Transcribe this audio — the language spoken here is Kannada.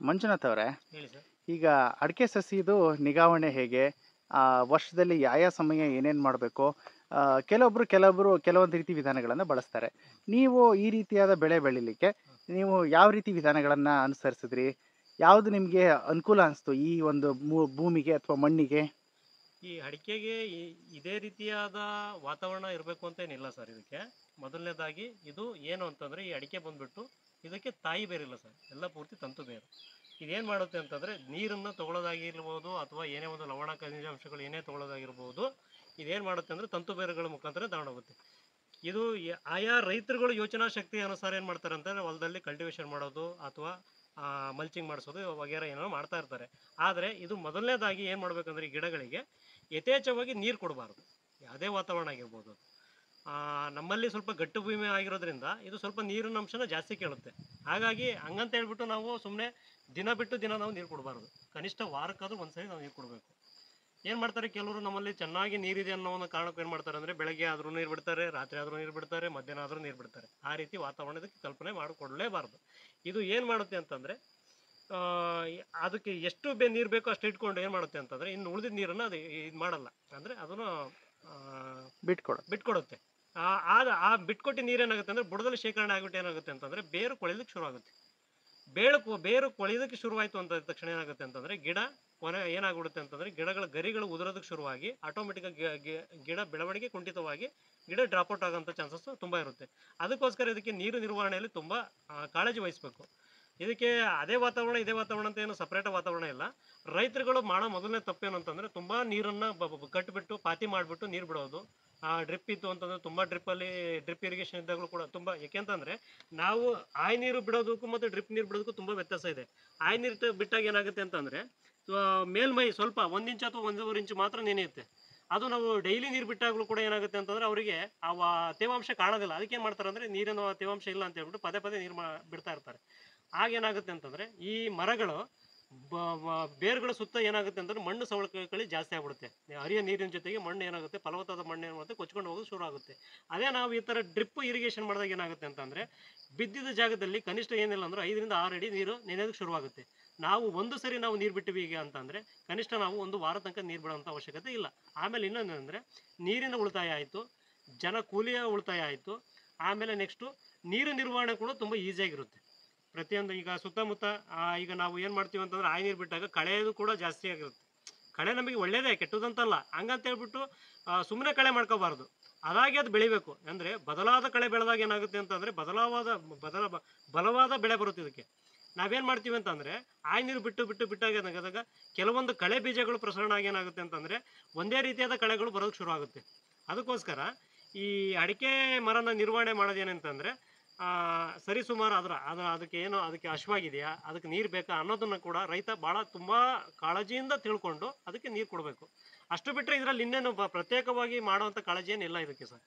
ಮಂಜುನಾಥ್ ಅವರೇ, ಹೇಳಿ ಸರ್. ಈಗ ಅಡಿಕೆ ಸಸಿದು ನಿಗಾವಣೆ ಹೇಗೆ? ವರ್ಷದಲ್ಲಿ ಯಾವ ಸಮಯ ಏನೇನು ಮಾಡಬೇಕು? ಕೆಲವೊಬ್ಬರು ಕೆಲವೊಂದು ರೀತಿ ವಿಧಾನಗಳನ್ನು ಬಳಸ್ತಾರೆ. ನೀವು ಈ ರೀತಿಯಾದ ಬೆಳೆ ಬೆಳಿಲಿಕ್ಕೆ ನೀವು ಯಾವ ರೀತಿ ವಿಧಾನಗಳನ್ನು ಅನುಸರಿಸಿದ್ರಿ? ಯಾವುದು ನಿಮಗೆ ಅನುಕೂಲ ಅನಿಸ್ತು ಈ ಒಂದು ಭೂಮಿಗೆ ಅಥವಾ ಮಣ್ಣಿಗೆ? ಈ ಅಡಿಕೆಗೆ ಇದೇ ರೀತಿಯಾದ ವಾತಾವರಣ ಇರಬೇಕು ಅಂತ ಏನಿಲ್ಲ ಸರ್. ಇದಕ್ಕೆ ಮೊದಲನೇದಾಗಿ ಇದು ಏನು ಅಂತಂದರೆ, ಈ ಅಡಿಕೆ ಬಂದ್ಬಿಟ್ಟು ಇದಕ್ಕೆ ತಾಯಿ ಬೇರಿಲ್ಲ ಸರ್, ಎಲ್ಲ ಪೂರ್ತಿ ತಂತು ಬೇರು. ಇದೇನು ಮಾಡುತ್ತೆ ಅಂತಂದರೆ, ನೀರನ್ನು ತೊಗೊಳ್ಳೋದಾಗಿರ್ಬೋದು ಅಥವಾ ಏನೇ ಒಂದು ಲವಣ ಖನಿಜಾಂಶಗಳು ಏನೇ ತೊಗೊಳ್ಳೋದಾಗಿರ್ಬೋದು, ಇದೇನು ಮಾಡುತ್ತೆ ಅಂದರೆ ತಂತು ಬೇರುಗಳ ಮುಖಾಂತರ ತಗೊಂಡೋಗುತ್ತೆ. ಇದು ಆಯಾ ರೈತರುಗಳು ಯೋಚನಾ ಶಕ್ತಿ ಅನುಸಾರ ಏನು ಮಾಡ್ತಾರೆ ಅಂತಂದರೆ, ಹೊಲದಲ್ಲಿ ಕಲ್ಟಿವೇಶನ್ ಮಾಡೋದು ಅಥವಾ ಮಲ್ಚಿಂಗ್ ಮಾಡಿಸೋದು ವಗೇರ ಏನೋ ಮಾಡ್ತಾ ಇರ್ತಾರೆ. ಆದರೆ ಇದು ಮೊದಲನೇದಾಗಿ ಏನು ಮಾಡಬೇಕಂದ್ರೆ, ಈ ಗಿಡಗಳಿಗೆ ಯಥೇಚ್ಛವಾಗಿ ನೀರು ಕೊಡಬಾರ್ದು. ಯಾವುದೇ ವಾತಾವರಣ ಆಗಿರ್ಬೋದು. ನಮ್ಮಲ್ಲಿ ಸ್ವಲ್ಪ ಗಟ್ಟು ಭೂಮಿ ಆಗಿರೋದ್ರಿಂದ ಇದು ಸ್ವಲ್ಪ ನೀರಿನ ಅಂಶನ ಜಾಸ್ತಿ ಕೇಳುತ್ತೆ. ಹಾಗಾಗಿ ಹಂಗಂತ ಹೇಳ್ಬಿಟ್ಟು ನಾವು ಸುಮ್ಮನೆ ದಿನ ಬಿಟ್ಟು ದಿನ ನಾವು ನೀರು ಕೊಡಬಾರ್ದು. ಕನಿಷ್ಠ ವಾರಕ್ಕಾದ್ರೂ ಒಂದ್ಸರಿ ನಾವು ನೀರು ಕೊಡಬೇಕು. ಏನು ಮಾಡ್ತಾರೆ, ಕೆಲವರು ನಮ್ಮಲ್ಲಿ ಚೆನ್ನಾಗಿ ನೀರಿದೆ ಅನ್ನೋ ಒಂದು ಕಾರಣಕ್ಕೆ ಏನು ಮಾಡ್ತಾರೆ ಅಂದರೆ, ಬೆಳಗ್ಗೆ ಆದರೂ ನೀರು ಬಿಡ್ತಾರೆ, ರಾತ್ರಿ ಆದರೂ ನೀರು ಬಿಡ್ತಾರೆ, ಮಧ್ಯಾಹ್ನ ಆದರೂ ನೀರು ಬಿಡ್ತಾರೆ. ಆ ರೀತಿ ವಾತಾವರಣದಕ್ಕೆ ಕಲ್ಪನೆ ಮಾಡಿಕೊಡಲೇಬಾರ್ದು. ಇದು ಏನು ಮಾಡುತ್ತೆ ಅಂತಂದರೆ, ಅದಕ್ಕೆ ಎಷ್ಟು ನೀರು ಬೇಕೋ ಅಷ್ಟು ಇಟ್ಕೊಂಡು ಏನು ಮಾಡುತ್ತೆ ಅಂತಂದರೆ, ಇನ್ನು ಉಳಿದಿದ್ದ ನೀರನ್ನು ಅದು ಇದು ಮಾಡಲ್ಲ, ಅಂದರೆ ಅದನ್ನು ಬಿಟ್ಕೊಡುತ್ತೆ. ಆ ಬಿಟ್ಕೊಟ್ಟು ನೀರೇನಾಗುತ್ತೆ ಅಂದರೆ, ಬುಡದಲ್ಲಿ ಶೇಖರಣೆ ಆಗಿಬಿಟ್ಟು ಏನಾಗುತ್ತೆ ಅಂತಂದರೆ, ಬೇರು ಕೊಳೆಯೋದಕ್ಕೆ ಶುರು ಆಗುತ್ತೆ. ಬೇರು ಕೊಳೆಯೋದಕ್ಕೆ ಶುರುವಾಯಿತು ಅಂತ ತಕ್ಷಣ ಏನಾಗುತ್ತೆ ಅಂತಂದರೆ, ಗಿಡ ಏನಾಗ್ಬಿಡುತ್ತೆ ಅಂತಂದರೆ, ಗಿಡಗಳ ಗರಿಗಳು ಉದುರೋದಕ್ಕೆ ಶುರುವಾಗಿ ಆಟೋಮೆಟಿಕ್ಕಾಗಿ ಗಿಡ ಬೆಳವಣಿಗೆ ಕುಂಠಿತವಾಗಿ ಗಿಡ ಡ್ರಾಪ್ಔಟ್ ಆಗೋಂಥ ಚಾನ್ಸಸ್ ತುಂಬ ಇರುತ್ತೆ. ಅದಕ್ಕೋಸ್ಕರ ಇದಕ್ಕೆ ನೀರು ನಿರ್ವಹಣೆಯಲ್ಲಿ ತುಂಬ ಕಾಳಜಿ ವಹಿಸಬೇಕು. ಇದಕ್ಕೆ ಅದೇ ವಾತಾವರಣ ಇದೇ ವಾತಾವರಣ ಅಂತ ಏನು ಸಪ್ರೇಟ್ ವಾತಾವರಣ ಇಲ್ಲ. ರೈತರುಗಳು ಮಾಡೋ ಮೊದಲನೇ ತಪ್ಪೇನು ಅಂತಂದರೆ, ತುಂಬ ನೀರನ್ನು ಕಟ್ಟಿಬಿಟ್ಟು ಪಾತಿ ಮಾಡಿಬಿಟ್ಟು ನೀರು ಬಿಡೋದು. ಡ್ರಿಪ್ ಇತ್ತು ಅಂತಂದರೆ, ತುಂಬ ಡ್ರಿಪ್ ಇರಿಗೇಷನ್ ಇದ್ದಾಗಲೂ ಕೂಡ ತುಂಬ, ಯಾಕೆಂತಂದರೆ ನಾವು ಆಯ್ ನೀರು ಬಿಡೋದಕ್ಕೂ ಮತ್ತು ಡ್ರಿಪ್ ನೀರು ಬಿಡೋದಕ್ಕೂ ತುಂಬ ವ್ಯತ್ಯಾಸ ಇದೆ. ಆಯ್ ನೀರು ಬಿಟ್ಟಾಗ ಏನಾಗುತ್ತೆ ಅಂತಂದರೆ, ಮೇಲ್ಮೈ ಸ್ವಲ್ಪ 1 ಇಂಚ್ ಅಥವಾ 1.5 ಇಂಚ್ ಮಾತ್ರ ನೆನೆಯುತ್ತೆ. ಅದು ನಾವು ಡೈಲಿ ನೀರು ಬಿಟ್ಟಾಗಲೂ ಕೂಡ ಏನಾಗುತ್ತೆ ಅಂತಂದರೆ, ಅವರಿಗೆ ತೇವಾಂಶ ಕಾಣೋದಿಲ್ಲ. ಅದಕ್ಕೆ ಏನು ಮಾಡ್ತಾರೆ ಅಂದರೆ, ನೀರಿನ ತೇವಾಂಶ ಇಲ್ಲ ಅಂತ ಹೇಳ್ಬಿಟ್ಟು ಪದೇ ಪದೇ ನೀರು ಬಿಡ್ತಾ ಇರ್ತಾರೆ. ಆಗೇನಾಗುತ್ತೆ ಅಂತಂದರೆ, ಈ ಮರಗಳು ಬೇರುಗಳ ಸುತ್ತ ಏನಾಗುತ್ತೆ ಅಂತಂದರೆ, ಮಣ್ಣು ಸವಕಳಿ ಜಾಸ್ತಿ ಆಗ್ಬಿಡುತ್ತೆ. ಹರಿಯೋ ನೀರಿನ ಜೊತೆಗೆ ಮಣ್ಣು ಏನಾಗುತ್ತೆ, ಫಲವತ್ತಾದ ಮಣ್ಣು ಏನು ಮಾಡುತ್ತೆ, ಕೊಚ್ಕೊಂಡು ಹೋಗೋದು ಶುರು ಆಗುತ್ತೆ. ಅದೇ ನಾವು ಈ ಥರ ಡ್ರಿಪ್ ಇರಿಗೇಷನ್ ಮಾಡಿದಾಗ ಏನಾಗುತ್ತೆ ಅಂತಂದರೆ, ಬಿದ್ದಿದ್ದ ಜಾಗದಲ್ಲಿ ಕನಿಷ್ಠ ಏನಿಲ್ಲ ಅಂದ್ರೆ 5 ರಿಂದ 6 ಅಡಿ ನೀರು ನೆನೆಯೋದಕ್ಕೆ ಶುರುವಾಗುತ್ತೆ. ನಾವು ಒಂದು ಸರಿ ನಾವು ನೀರು ಬಿಟ್ಟಿವಿ ಈಗ ಅಂತಂದರೆ, ಕನಿಷ್ಠ ನಾವು 1 ವಾರ ತನಕ ನೀರು ಬಿಡೋಂಥ ಅವಶ್ಯಕತೆ ಇಲ್ಲ. ಆಮೇಲೆ ಇನ್ನೊಂದೇನೆಂದರೆ, ನೀರಿನ ಉಳಿತಾಯ ಆಯಿತು, ಕೂಲಿಯ ಉಳಿತಾಯ ಆಯಿತು. ಆಮೇಲೆ ನೆಕ್ಸ್ಟು ನೀರು ನಿರ್ವಹಣೆ ಕೂಡ ತುಂಬ ಈಸಿಯಾಗಿರುತ್ತೆ. ಪ್ರತಿಯೊಂದು ಈಗ ಸುತ್ತಮುತ್ತ ಈಗ ನಾವು ಏನು ಮಾಡ್ತೀವಿ ಅಂತಂದರೆ, ಆಯ್ ನೀರು ಬಿಟ್ಟಾಗ ಕಳೆಯೋದು ಕೂಡ ಜಾಸ್ತಿ ಆಗಿರುತ್ತೆ. ಕಳೆ ನಮಗೆ ಒಳ್ಳೆಯದೇ, ಕೆಟ್ಟದಂತಲ್ಲ. ಹಂಗಂತ ಹೇಳ್ಬಿಟ್ಟು ಸುಮ್ಮನೆ ಕಳೆ ಮಾಡ್ಕೋಬಾರ್ದು. ಅದಾಗಿ ಅದು ಬೆಳಿಬೇಕು. ಅಂದರೆ ಬದಲಾದ ಕಳೆ ಬೆಳೆದಾಗ ಏನಾಗುತ್ತೆ ಅಂತಂದರೆ, ಬಲವಾದ ಬೆಳೆ ಬರುತ್ತೆ ಇದಕ್ಕೆ. ನಾವೇನು ಮಾಡ್ತೀವಿ ಅಂತಂದರೆ, ಆಯ್ ನೀರು ಬಿಟ್ಟಾಗ ಏನಾದಾಗ ಕೆಲವೊಂದು ಕಳೆ ಬೀಜಗಳು ಪ್ರಸರಣ ಆಗಿ ಏನಾಗುತ್ತೆ ಅಂತಂದರೆ, ಒಂದೇ ರೀತಿಯಾದ ಕಳೆಗಳು ಬರೋಕ್ಕೆ ಶುರು ಆಗುತ್ತೆ. ಅದಕ್ಕೋಸ್ಕರ ಈ ಅಡಿಕೆ ಮರನ ನಿರ್ವಹಣೆ ಮಾಡೋದೇನಂತಂದರೆ, ಸರಿಸುಮಾರು ಅದಕ್ಕೆ ಹಶ್ವಾಗಿದೆಯಾ, ಅದಕ್ಕೆ ನೀರು ಬೇಕಾ ಅನ್ನೋದನ್ನು ಕೂಡ ರೈತ ಭಾಳ ತುಂಬ ಕಾಳಜಿಯಿಂದ ತಿಳ್ಕೊಂಡು ಅದಕ್ಕೆ ನೀರು ಕೊಡಬೇಕು. ಅಷ್ಟು ಬಿಟ್ಟರೆ ಇದರಲ್ಲಿ ಇನ್ನೇನು ಪ್ರತ್ಯೇಕವಾಗಿ ಮಾಡುವಂಥ ಕಾಳಜಿ ಏನಿಲ್ಲ ಇದಕ್ಕೆ ಸರ್.